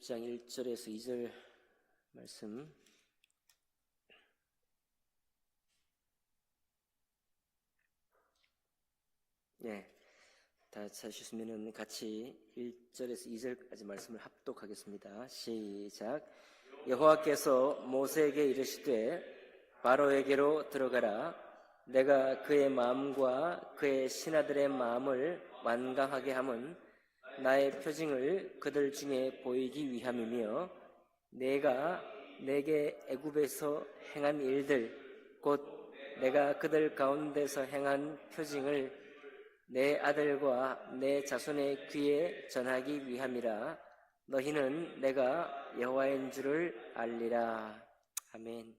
6장 1절에서 2절 말씀. 네, 다 찾으셨으면 같이 1절에서 2절까지 말씀을 합독하겠습니다. 시작. 여호와께서 모세에게 이르시되 바로에게로 들어가라. 내가 그의 마음과 그의 신하들의 마음을 완강하게 함은 나의 표징을 그들 중에 보이기 위함이며, 내가 내게 애굽에서 행한 일들 곧 내가 그들 가운데서 행한 표징을 내 아들과 내 자손의 귀에 전하기 위함이라. 너희는 내가 여호와인 줄을 알리라. 아멘.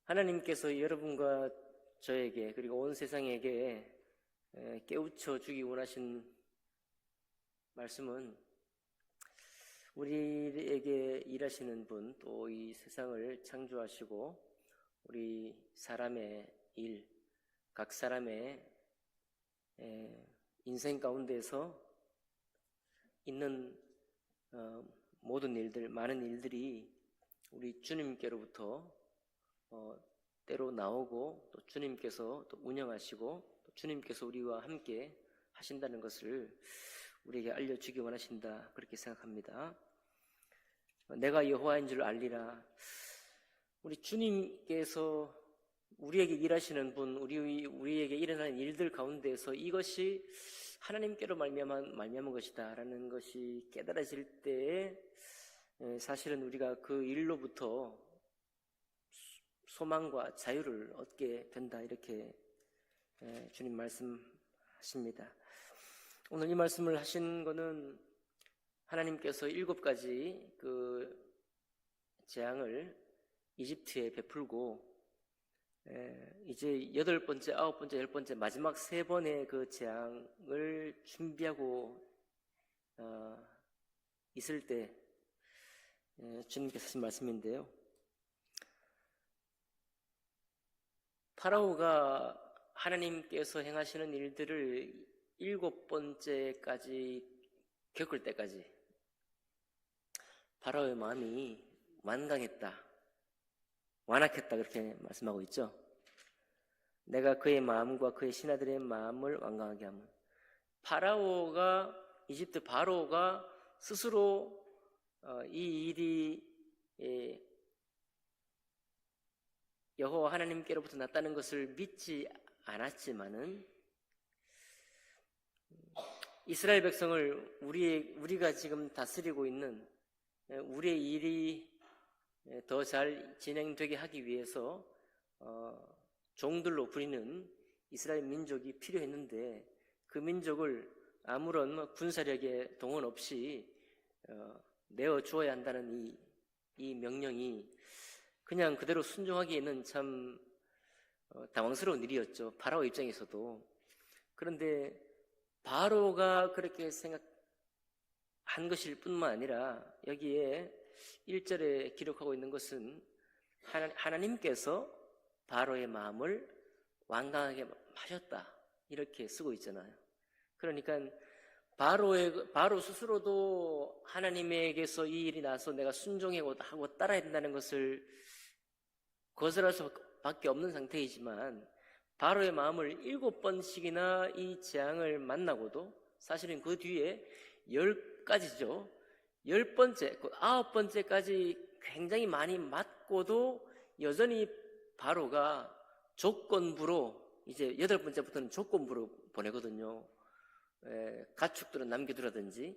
하나님께서 여러분과 저에게 그리고 온 세상에게 깨우쳐 주기 원하신 말씀은, 우리에게 일하시는 분, 또 이 세상을 창조하시고 우리 사람의 일, 각 사람의 인생 가운데서 있는 모든 일들, 많은 일들이 우리 주님께로부터 때로 나오고, 또 주님께서 또 운영하시고, 또 주님께서 우리와 함께 하신다는 것을 우리에게 알려주기 원하신다, 그렇게 생각합니다. 내가 여호와인 줄 알리라. 우리 주님께서 우리에게 일하시는 분, 우리에게 일어나는 일들 가운데서 이것이 하나님께로 말미암은 것이다 라는 것이 깨달아질 때에 사실은 우리가 그 일로부터 소망과 자유를 얻게 된다, 이렇게 주님 말씀하십니다. 오늘 이 말씀을 하신 거는 하나님께서 7가지 그 재앙을 이집트에 베풀고 이제 8번째, 9번째, 10번째 마지막 3번의 그 재앙을 준비하고 있을 때 주님께서 하신 말씀인데요. 파라오가 하나님께서 행하시는 일들을 7번째까지 겪을 때까지 파라오의 마음이 완악했다, 그렇게 말씀하고 있죠. 내가 그의 마음과 그의 신하들의 마음을 완강하게 하면, 이집트 바로가 스스로 이 일이 여호와 하나님께로부터 났다는 것을 믿지 않았지만은, 이스라엘 백성을 우리가 지금 다스리고 있는 우리의 일이 더 잘 진행되게 하기 위해서 종들로 불리는 이스라엘 민족이 필요했는데, 그 민족을 아무런 군사력의 동원 없이 내어 주어야 한다는 이 명령이 그냥 그대로 순종하기에는 참 당황스러운 일이었죠, 파라오 입장에서도. 그런데 바로가 그렇게 생각한 것일 뿐만 아니라 여기에 1절에 기록하고 있는 것은 하나님께서 바로의 마음을 완강하게 하셨다, 이렇게 쓰고 있잖아요. 그러니까 바로 스스로도 하나님에게서 이 일이 나서 내가 순종하고 따라야 된다는 것을 거절할 수밖에 없는 상태이지만, 바로의 마음을 7번씩이나 이 재앙을 만나고도, 사실은 그 뒤에 10가지죠. 10번째, 9번째까지 굉장히 많이 맞고도 여전히 바로가 조건부로, 이제 8번째부터는 조건부로 보내거든요. 가축들은 남겨두라든지,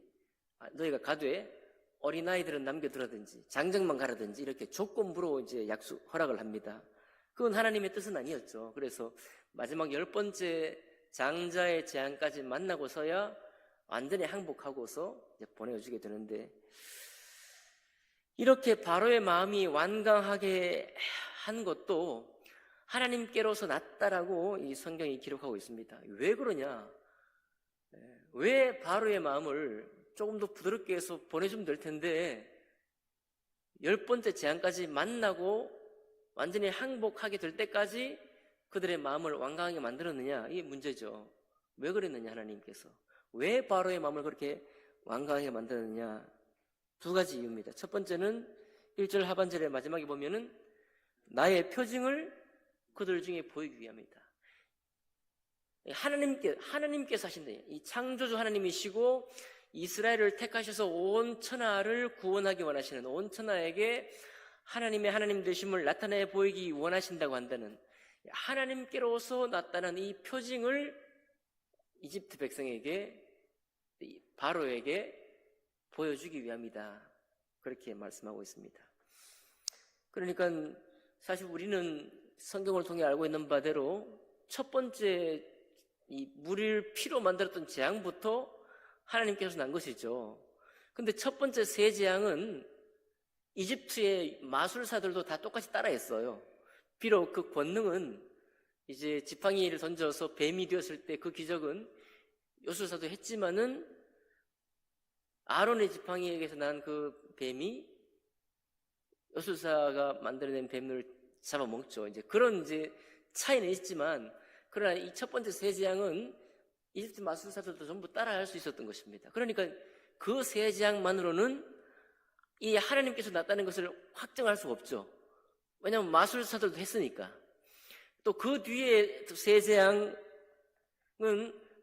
너희가 가되 어린아이들은 남겨두라든지, 장정만 가라든지, 이렇게 조건부로 이제 허락을 합니다. 그건 하나님의 뜻은 아니었죠. 그래서 마지막 10번째 장자의 재앙까지 만나고서야 완전히 항복하고서 이제 보내주게 되는데, 이렇게 바로의 마음이 완강하게 한 것도 하나님께로서 났다라고 이 성경이 기록하고 있습니다. 왜 그러냐? 왜 바로의 마음을 조금 더 부드럽게 해서 보내주면 될 텐데 10번째 재앙까지 만나고 완전히 항복하게 될 때까지 그들의 마음을 완강하게 만들었느냐? 이게 문제죠. 왜 그랬느냐, 하나님께서. 왜 바로의 마음을 그렇게 완강하게 만들었느냐? 두 가지 이유입니다. 첫 번째는 1절 하반절의 마지막에 보면은 나의 표징을 그들 중에 보이기 위함이다. 하나님께서 하신다. 이 창조주 하나님이시고 이스라엘을 택하셔서 온 천하를 구원하기 원하시는, 온 천하에게 하나님의 하나님 되심을 나타내 보이기 원하신다고 한다는, 하나님께로서 나타난 이 표징을 이집트 백성에게, 바로에게 보여주기 위함이다. 그렇게 말씀하고 있습니다. 그러니까 사실 우리는 성경을 통해 알고 있는 바대로 첫 번째 이 물을 피로 만들었던 재앙부터 하나님께서 난 것이죠. 근데 첫 번째 세 재앙은 이집트의 마술사들도 다 똑같이 따라했어요. 비록 그 권능은 이제 지팡이를 던져서 뱀이 되었을 때 그 기적은 요술사도 했지만은 아론의 지팡이에게서 난 그 뱀이 요술사가 만들어낸 뱀을 잡아먹죠. 이제 그런 이제 차이는 있지만, 그러나 이 첫 번째 세 재앙은 이집트 마술사들도 전부 따라할 수 있었던 것입니다. 그러니까 그 세 재앙만으로는 이 하나님께서 나타낸 것을 확정할 수가 없죠. 왜냐하면 마술사들도 했으니까. 또 그 뒤에 세 재앙은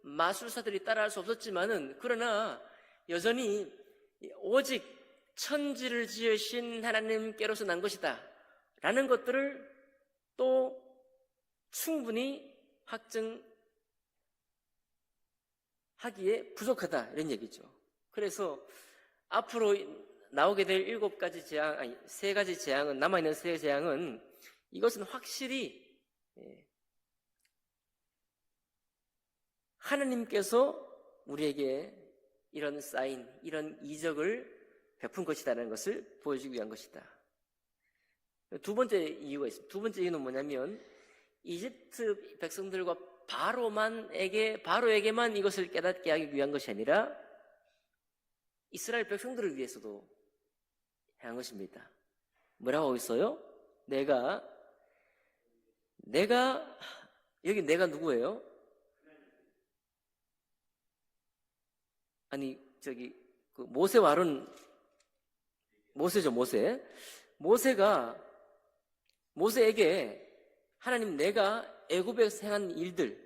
마술사들이 따라할 수 없었지만은, 그러나 여전히 오직 천지를 지으신 하나님께로서 난 것이다 라는 것들을 또 충분히 확증하기에 부족하다, 이런 얘기죠. 그래서 앞으로 나오게 될 7가지 재앙, 아니 3가지 재앙은, 남아있는 3재앙은 이것은 확실히 하나님께서 우리에게 이런 사인, 이런 이적을 베푼 것이라는 것을 보여주기 위한 것이다. 두 번째 이유가 있습니다. 두 번째 이유는 뭐냐면, 이집트 백성들과 바로에게만 이것을 깨닫게 하기 위한 것이 아니라 이스라엘 백성들을 위해서도 한 것입니다. 뭐라고 하고 있어요? 여기 내가 누구예요? 아니, 저기, 그 모세와 아론, 모세죠, 모세. 모세에게 하나님, 내가 애굽에서 행한 일들,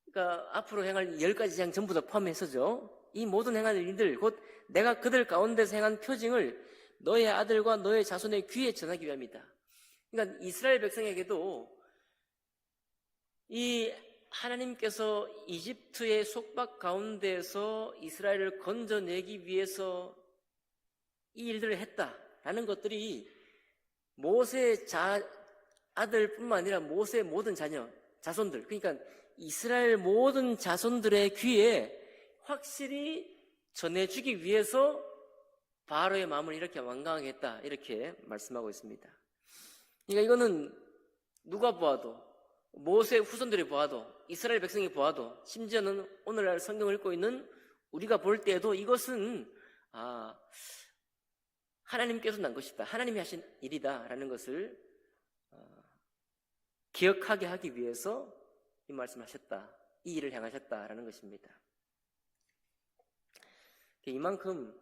그러니까 앞으로 행할 10가지 재앙 전부 다 포함해서죠. 이 모든 행한 일들, 곧 내가 그들 가운데서 행한 표징을 너의 아들과 너의 자손의 귀에 전하기 위함이다. 그러니까 이스라엘 백성에게도 이 하나님께서 이집트의 속박 가운데서 이스라엘을 건져내기 위해서 이 일들을 했다라는 것들이 모세의 아들뿐만 아니라 모세의 모든 자손들, 그러니까 이스라엘 모든 자손들의 귀에 확실히 전해주기 위해서 바로의 마음을 이렇게 완강하게 했다, 이렇게 말씀하고 있습니다. 그러니까 이거는 누가 보아도, 모세의 후손들이 보아도, 이스라엘 백성이 보아도, 심지어는 오늘날 성경을 읽고 있는 우리가 볼 때에도 이것은 하나님께서 난 것이다, 하나님이 하신 일이다 라는 것을 기억하게 하기 위해서 이 말씀을 하셨다, 이 일을 행하셨다라는 것입니다. 이만큼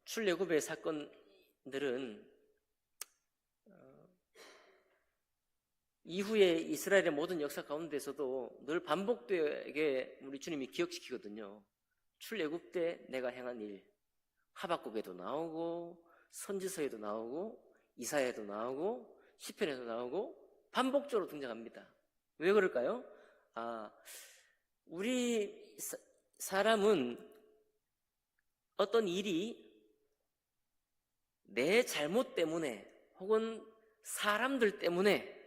출애굽의 사건들은 이후에 이스라엘의 모든 역사 가운데서도 늘 반복되게 우리 주님이 기억시키거든요. 출애굽 때 내가 행한 일, 하박국에도 나오고 선지서에도 나오고 이사야에도 나오고 시편에도 나오고 반복적으로 등장합니다. 왜 그럴까요? 우리 사람은 어떤 일이 내 잘못 때문에 혹은 사람들 때문에,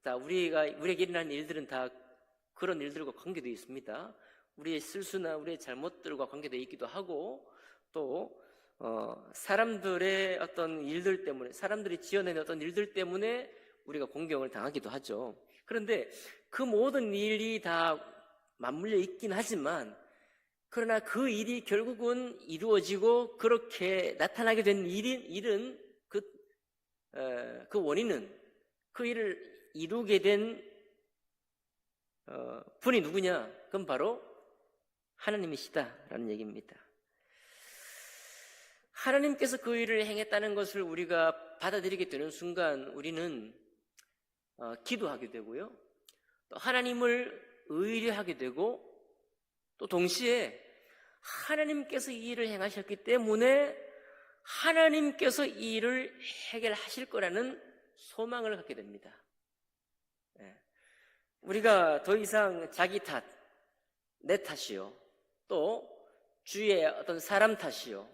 우리에게 일어나는 일들은 다 그런 일들과 관계되어 있습니다. 우리의 실수나 우리의 잘못들과 관계되어 있기도 하고, 또 사람들의 어떤 일들 때문에, 사람들이 지어낸 어떤 일들 때문에 우리가 공경을 당하기도 하죠. 그런데 그 모든 일이 다 맞물려 있긴 하지만, 그러나 그 일이 결국은 이루어지고 그렇게 나타나게 된 일은 그 그 원인은 그 일을 이루게 된 분이 누구냐? 그건 바로 하나님이시다라는 얘기입니다. 하나님께서 그 일을 행했다는 것을 우리가 받아들이게 되는 순간 우리는 기도하게 되고요. 또 하나님을 의뢰하게 되고 또 동시에 하나님께서 이 일을 행하셨기 때문에 하나님께서 이 일을 해결하실 거라는 소망을 갖게 됩니다. 우리가 더 이상 자기 탓, 내 탓이요, 또 주위의 어떤 사람 탓이요,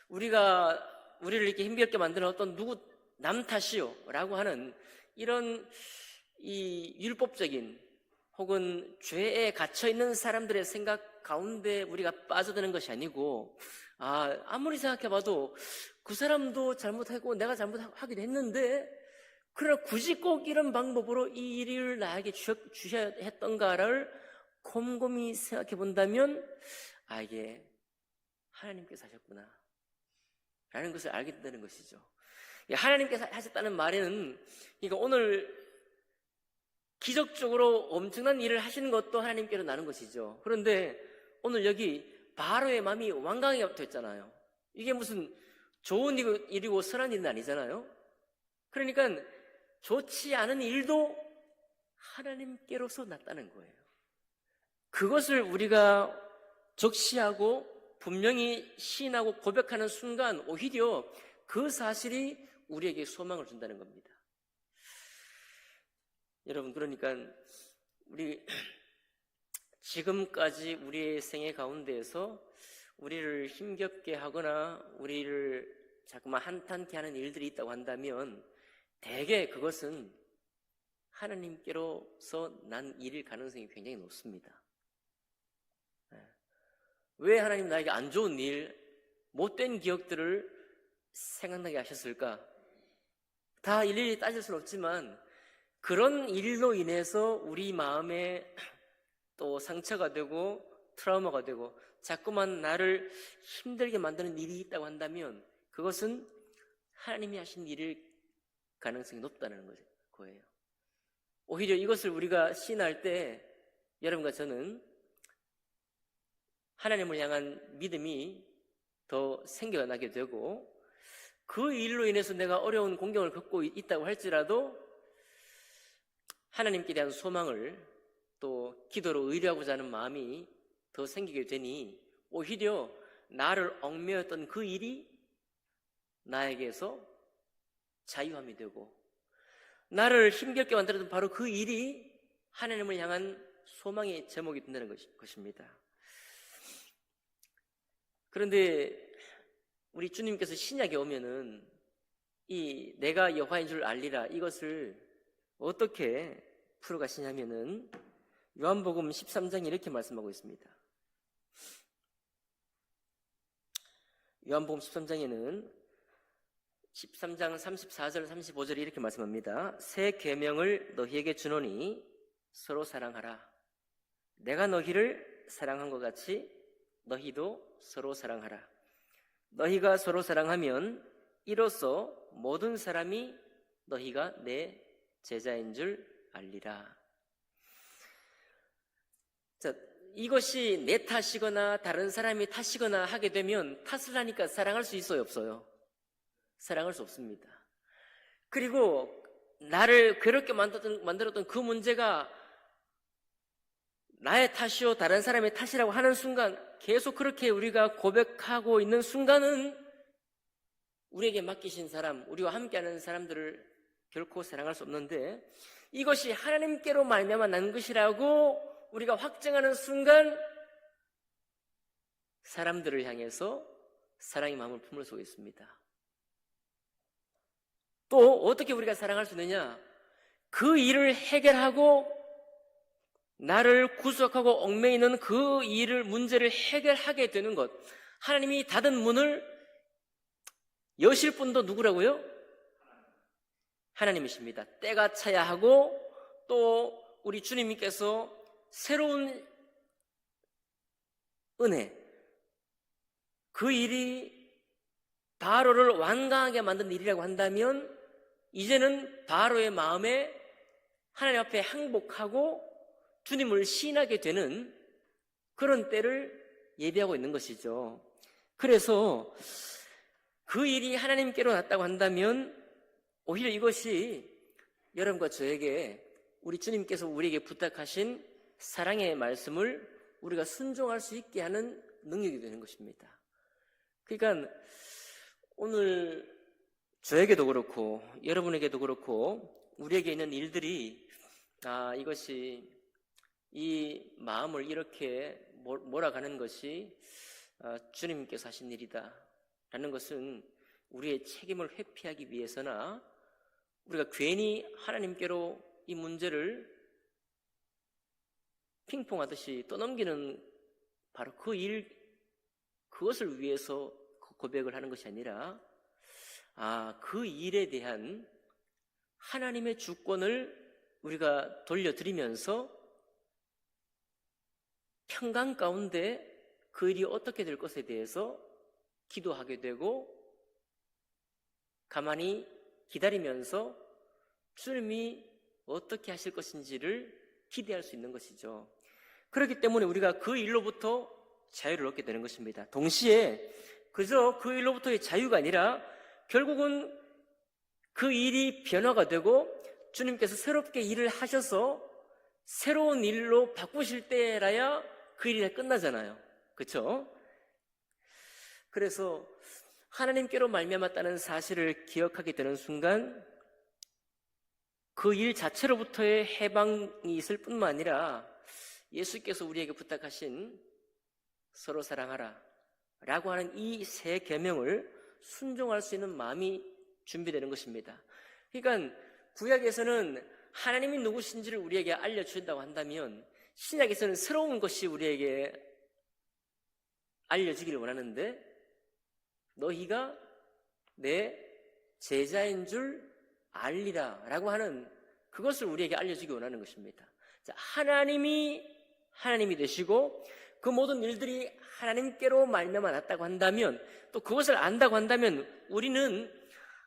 우리를 이렇게 힘겹게 만드는 어떤 누구 남 탓이요 라고 하는 이런 이 율법적인 혹은 죄에 갇혀있는 사람들의 생각 가운데 우리가 빠져드는 것이 아니고, 아무리 생각해봐도 그 사람도 잘못하고 내가 잘못하기도 했는데, 그러나 굳이 꼭 이런 방법으로 이 일을 나에게 주셔야 했던가를 곰곰이 생각해 본다면, 이게 하나님께서 하셨구나 라는 것을 알게 된다는 것이죠. 하나님께서 하셨다는 말에는, 그러니까 오늘 기적적으로 엄청난 일을 하시는 것도 하나님께로 나는 것이죠. 그런데 오늘 여기 바로의 마음이 완강하게 됐잖아요. 이게 무슨 좋은 일이고 선한 일은 아니잖아요. 그러니까 좋지 않은 일도 하나님께로서 났다는 거예요. 그것을 우리가 적시하고 분명히 시인하고 고백하는 순간 오히려 그 사실이 우리에게 소망을 준다는 겁니다. 여러분, 그러니까 우리 지금까지 우리의 생애 가운데에서 우리를 힘겹게 하거나 우리를 자꾸만 한탄케 하는 일들이 있다고 한다면 대개 그것은 하나님께로서 난 일일 가능성이 굉장히 높습니다. 왜 하나님 나에게 안 좋은 일, 못된 기억들을 생각나게 하셨을까? 다 일일이 따질 수는 없지만 그런 일로 인해서 우리 마음에 또 상처가 되고 트라우마가 되고 자꾸만 나를 힘들게 만드는 일이 있다고 한다면 그것은 하나님이 하신 일일 가능성이 높다는 거예요. 오히려 이것을 우리가 시인할 때 여러분과 저는 하나님을 향한 믿음이 더 생겨나게 되고 그 일로 인해서 내가 어려운 공경을 겪고 있다고 할지라도 하나님께 대한 소망을 또 기도로 의뢰하고자 하는 마음이 더 생기게 되니 오히려 나를 얽매였던 그 일이 나에게서 자유함이 되고 나를 힘겹게 만들었던 바로 그 일이 하나님을 향한 소망의 제목이 된다는 것입니다. 그런데 우리 주님께서 신약에 오면은 이 내가 여호와인 줄 알리라 이것을 어떻게 풀어가시냐면은 요한복음 13장에 이렇게 말씀하고 있습니다. 요한복음 13장에는 13장 34절 35절에 이렇게 말씀합니다. 새 계명을 너희에게 주노니 서로 사랑하라. 내가 너희를 사랑한 것 같이 너희도 서로 사랑하라. 너희가 서로 사랑하면 이로써 모든 사람이 너희가 내 제자인 줄 알리라. 자, 이것이 내 탓이거나 다른 사람이 탓이거나 하게 되면 탓을 하니까 사랑할 수 있어요, 없어요? 사랑할 수 없습니다. 그리고 나를 괴롭게 만들었던 그 문제가 나의 탓이요 다른 사람의 탓이라고 하는 순간 계속 그렇게 우리가 고백하고 있는 순간은 우리에게 맡기신 사람, 우리와 함께하는 사람들을 결코 사랑할 수 없는데 이것이 하나님께로 말미암아 난 것이라고 우리가 확증하는 순간 사람들을 향해서 사랑의 마음을 품을 수 있습니다. 또 어떻게 우리가 사랑할 수 있느냐? 그 일을 해결하고 나를 구속하고 얽매이는 있는 그 일을 문제를 해결하게 되는 것. 하나님이 닫은 문을 여실 분도 누구라고요? 하나님이십니다. 때가 차야 하고 또 우리 주님께서 새로운 은혜, 그 일이 바로를 완강하게 만든 일이라고 한다면 이제는 바로의 마음에 하나님 앞에 항복하고 주님을 시인하게 되는 그런 때를 예비하고 있는 것이죠. 그래서 그 일이 하나님께로 났다고 한다면 오히려 이것이 여러분과 저에게 우리 주님께서 우리에게 부탁하신 사랑의 말씀을 우리가 순종할 수 있게 하는 능력이 되는 것입니다. 그러니까 오늘 저에게도 그렇고 여러분에게도 그렇고 우리에게 있는 일들이 이것이 이 마음을 이렇게 몰아가는 것이 주님께서 하신 일이다 라는 것은 우리의 책임을 회피하기 위해서나 우리가 괜히 하나님께로 이 문제를 핑퐁하듯이 떠넘기는 바로 그것을 위해서 고백을 하는 것이 아니라 그 일에 대한 하나님의 주권을 우리가 돌려드리면서 평강 가운데 그 일이 어떻게 될 것에 대해서 기도하게 되고 가만히 기다리면서 주님이 어떻게 하실 것인지를 기대할 수 있는 것이죠. 그렇기 때문에 우리가 그 일로부터 자유를 얻게 되는 것입니다. 동시에 그저 그 일로부터의 자유가 아니라 결국은 그 일이 변화가 되고 주님께서 새롭게 일을 하셔서 새로운 일로 바꾸실 때라야 그 일이 다 끝나잖아요. 그렇죠? 그래서 하나님께로 말미암았다는 사실을 기억하게 되는 순간 그 일 자체로부터의 해방이 있을 뿐만 아니라 예수께서 우리에게 부탁하신 서로 사랑하라 라고 하는 이 세 계명을 순종할 수 있는 마음이 준비되는 것입니다. 그러니까 구약에서는 하나님이 누구신지를 우리에게 알려주신다고 한다면 신약에서는 새로운 것이 우리에게 알려주기를 원하는데 너희가 내 제자인 줄 알리라 라고 하는 그것을 우리에게 알려주기 원하는 것입니다. 하나님이 되시고 그 모든 일들이 하나님께로 말미암아 났다고 한다면 또 그것을 안다고 한다면 우리는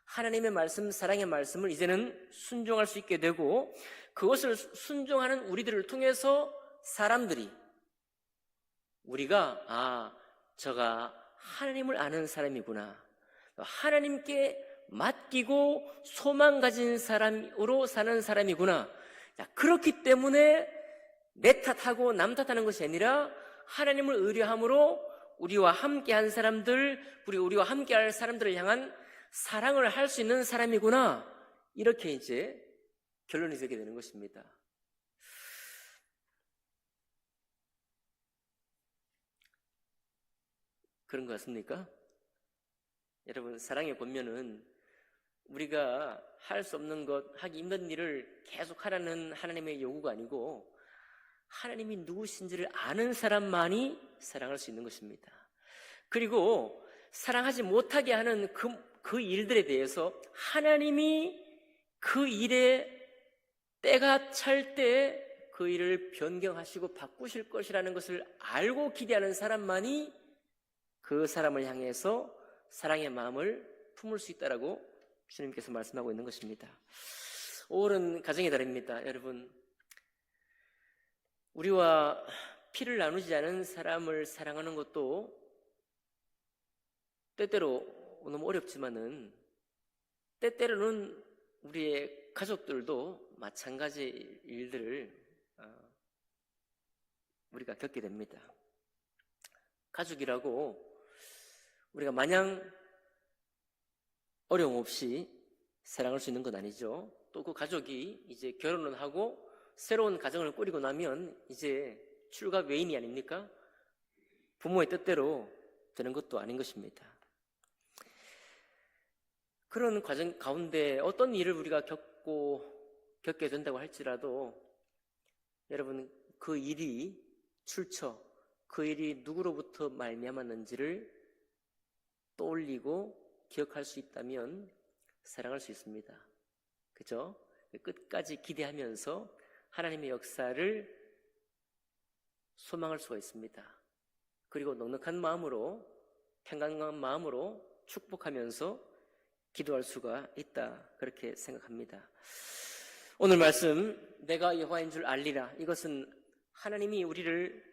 하나님의 말씀, 사랑의 말씀을 이제는 순종할 수 있게 되고 그것을 순종하는 우리들을 통해서 사람들이 우리가 저가 하나님을 아는 사람이구나, 하나님께 맡기고 소망 가진 사람으로 사는 사람이구나. 그렇기 때문에 내 탓하고 남 탓하는 것이 아니라 하나님을 의뢰함으로 우리와 함께한 사람들, 우리와 함께할 사람들을 향한 사랑을 할 수 있는 사람이구나. 이렇게 이제 결론이 되게 되는 것입니다. 그런 것 같습니까? 여러분, 사랑의 권면은 우리가 할 수 없는 것, 하기 힘든 일을 계속 하라는 하나님의 요구가 아니고 하나님이 누구신지를 아는 사람만이 사랑할 수 있는 것입니다. 그리고 사랑하지 못하게 하는 그 일들에 대해서 하나님이 그 일에 때가 찰 때 그 일을 변경하시고 바꾸실 것이라는 것을 알고 기대하는 사람만이 그 사람을 향해서 사랑의 마음을 품을 수 있다라고 주님께서 말씀하고 있는 것입니다. 5월은 가정의 달입니다. 여러분, 우리와 피를 나누지 않은 사람을 사랑하는 것도 때때로 너무 어렵지만은 때때로는 우리의 가족들도 마찬가지 일들을 우리가 겪게 됩니다. 가족이라고 우리가 마냥 어려움 없이 사랑할 수 있는 건 아니죠. 또 그 가족이 이제 결혼을 하고 새로운 가정을 꾸리고 나면 이제 출가 외인이 아닙니까? 부모의 뜻대로 되는 것도 아닌 것입니다. 그런 과정 가운데 어떤 일을 우리가 겪게 된다고 할지라도 여러분, 그 일이 그 일이 누구로부터 말미암았는지를 떠올리고 기억할 수 있다면 사랑할 수 있습니다. 그죠? 끝까지 기대하면서 하나님의 역사를 소망할 수가 있습니다. 그리고 넉넉한 마음으로, 평강한 마음으로 축복하면서 기도할 수가 있다, 그렇게 생각합니다. 오늘 말씀, 내가 여호와인 줄 알리라, 이것은 하나님이 우리를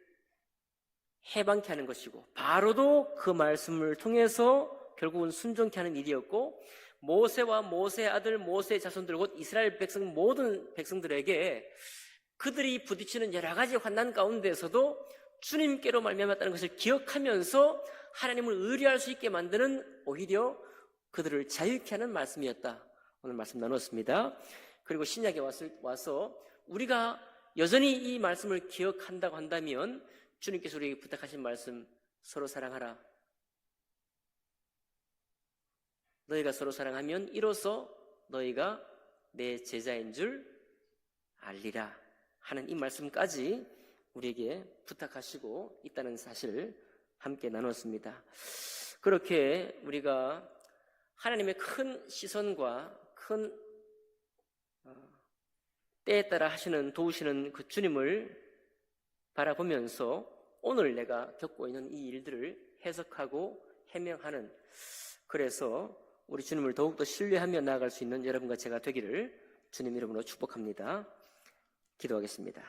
해방케 하는 것이고, 바로도 그 말씀을 통해서 결국은 순종케 하는 일이었고, 모세와 모세의 아들 모세의 자손들 곧 이스라엘 백성 모든 백성들에게 그들이 부딪히는 여러 가지 환난 가운데에서도 주님께로 말미암았다는 것을 기억하면서 하나님을 의뢰할 수 있게 만드는, 오히려 그들을 자유케 하는 말씀이었다. 오늘 말씀 나눴습니다. 그리고 신약에 와서 우리가 여전히 이 말씀을 기억한다고 한다면 주님께서 우리에게 부탁하신 말씀, 서로 사랑하라. 너희가 서로 사랑하면 이로써 너희가 내 제자인 줄 알리라 하는 이 말씀까지 우리에게 부탁하시고 있다는 사실을 함께 나눴습니다. 그렇게 우리가 하나님의 큰 시선과 큰 때에 따라 하시는, 도우시는 그 주님을 바라보면서 오늘 내가 겪고 있는 이 일들을 해석하고 해명하는, 그래서 우리 주님을 더욱더 신뢰하며 나아갈 수 있는 여러분과 제가 되기를 주님 이름으로 축복합니다. 기도하겠습니다.